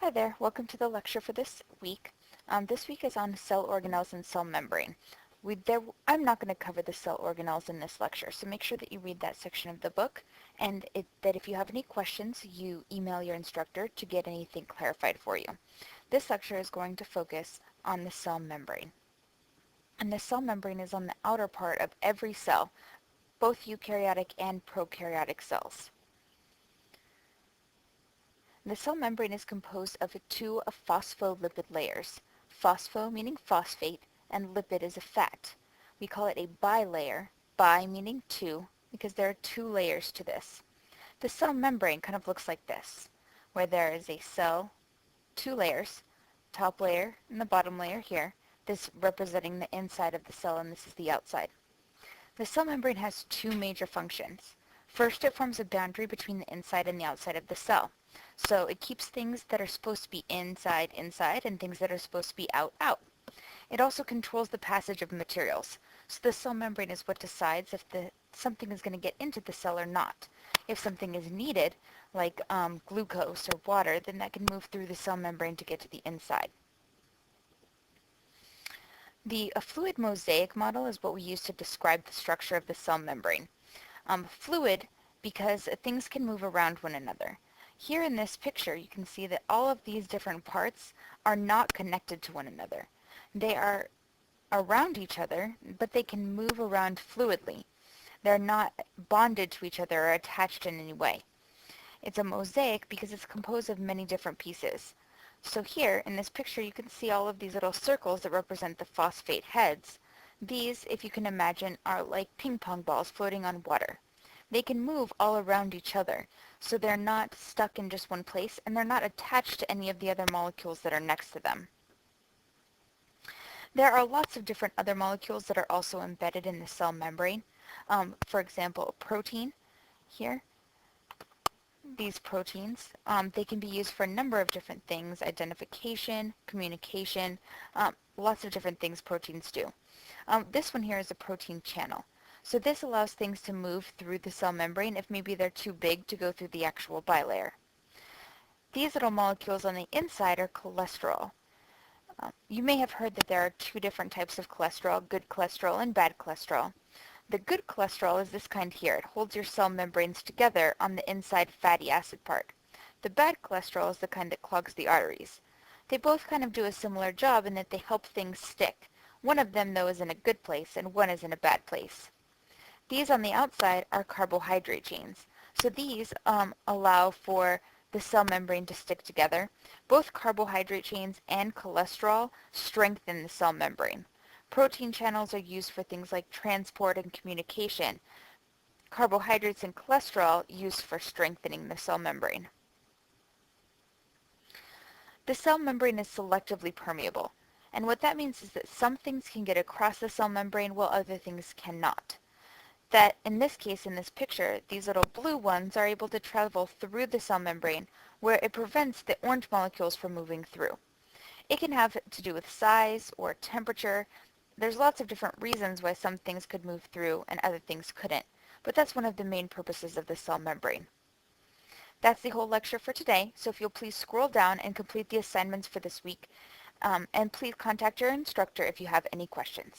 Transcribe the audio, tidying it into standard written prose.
Hi there, welcome to the lecture for this week. This week is on cell organelles and cell membrane. I'm not going to cover the cell organelles in this lecture, so make sure that you read that section of the book, and that if you have any questions, you email your instructor to get anything clarified for you. This lecture is going to focus on the cell membrane. And the cell membrane is on the outer part of every cell, both eukaryotic and prokaryotic cells. The cell membrane is composed of two phospholipid layers. Phospho meaning phosphate, and lipid is a fat. We call it a bilayer, bi meaning two, because there are two layers to this. The cell membrane kind of looks like this, where there is a cell, two layers, top layer and the bottom layer here, this representing the inside of the cell, and this is the outside. The cell membrane has two major functions. First, it forms a boundary between the inside and the outside of the cell. So it keeps things that are supposed to be inside, inside, and things that are supposed to be out, out. It also controls the passage of materials. So the cell membrane is what decides if something is going to get into the cell or not. If something is needed, like glucose or water, then that can move through the cell membrane to get to the inside. The fluid mosaic model is what we use to describe the structure of the cell membrane. Fluid because things can move around one another. Here in this picture, you can see that all of these different parts are not connected to one another. They are around each other, but they can move around fluidly. They're not bonded to each other or attached in any way. It's a mosaic because it's composed of many different pieces. So here, in this picture, you can see all of these little circles that represent the phosphate heads. These, if you can imagine, are like ping pong balls floating on water. They can move all around each other, so they're not stuck in just one place, and they're not attached to any of the other molecules that are next to them. There are lots of different other molecules that are also embedded in the cell membrane. For example, protein here. These proteins, they can be used for a number of different things: identification, communication, lots of different things proteins do. This one here is a protein channel. So this allows things to move through the cell membrane if maybe they're too big to go through the actual bilayer. These little molecules on the inside are cholesterol. You may have heard that there are two different types of cholesterol, good cholesterol and bad cholesterol. The good cholesterol is this kind here. It holds your cell membranes together on the inside fatty acid part. The bad cholesterol is the kind that clogs the arteries. They both kind of do a similar job in that they help things stick. One of them, though, is in a good place, and one is in a bad place. These on the outside are carbohydrate chains. So these allow for the cell membrane to stick together. Both carbohydrate chains and cholesterol strengthen the cell membrane. Protein channels are used for things like transport and communication. Carbohydrates and cholesterol used for strengthening the cell membrane. The cell membrane is selectively permeable, and what that means is that some things can get across the cell membrane while other things cannot. That in this case, in this picture, these little blue ones are able to travel through the cell membrane where it prevents the orange molecules from moving through. It can have to do with size or temperature. There's lots of different reasons why some things could move through and other things couldn't, but that's one of the main purposes of the cell membrane. That's the whole lecture for today, so if you'll please scroll down and complete the assignments for this week, and please contact your instructor if you have any questions.